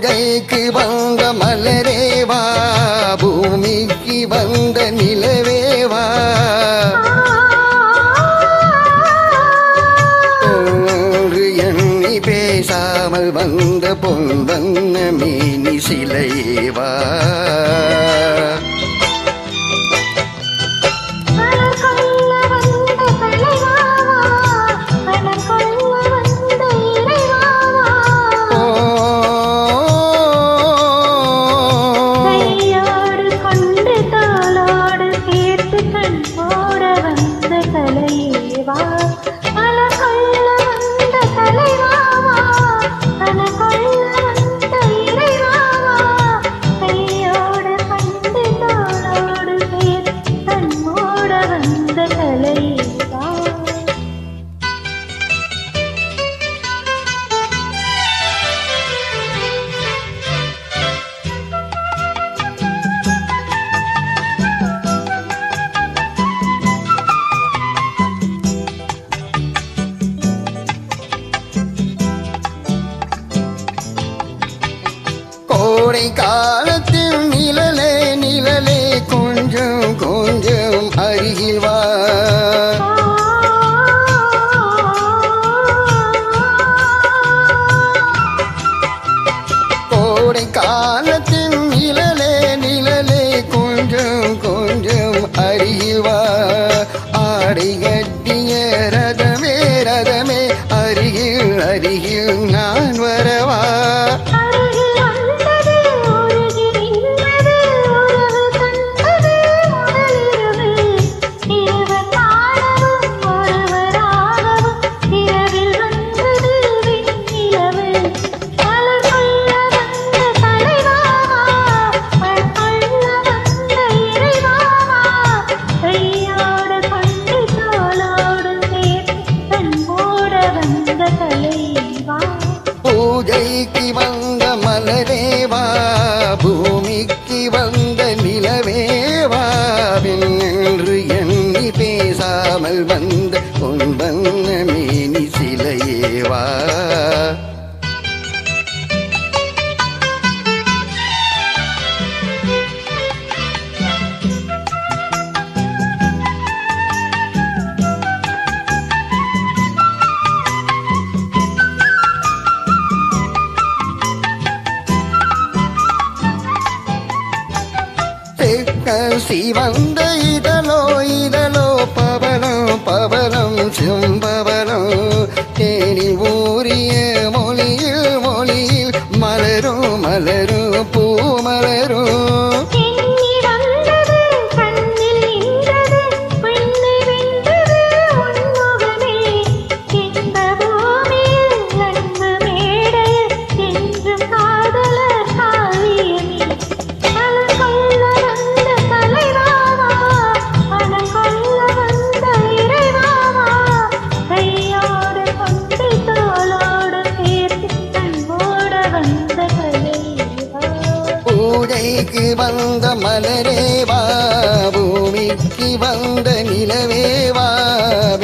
பூஜைக்கு வந்த மலரேவா, பூமிக்கு வந்த நிலவேவா, தோன்று எண்ணி பேசாமல் வந்த பொன் வண்ண மேனி சிலையேவா, கோடை காலத்தில் நிழலே நிழலே கொஞ்சம் கொஞ்சம் அருகில் வா, கோடை காலத்தில் நிழலே நிழலே கொஞ்சம் கொஞ்சம் அருகில் வா, ஆடை கட்டிய ரதமே ரதமே அருகில் அருகில் நான் வரவா, பூஜைக்கு வந்த மலரேவா, பூமிக்கு வந்த நிலவேவா, என்று எண்ணி பேசாமல் வந்த பொன் வண்ண மேனி சிலையேவா, சிவந்த இதழோ இதழோ பவளம் பவளம் செம்பவளம், தேனி ஊறிய மொழியில் மொழியில் மலரும் மலரும் பூ மலரும், பூஜைக்கு வந்த மலரேவா, பூமிக்கு வந்த நிலவேவா,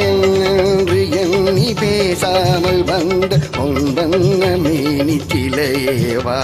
என்று எண்ணி பேசாமல் வந்த பொன் வண்ண மேனி சிலையேவா.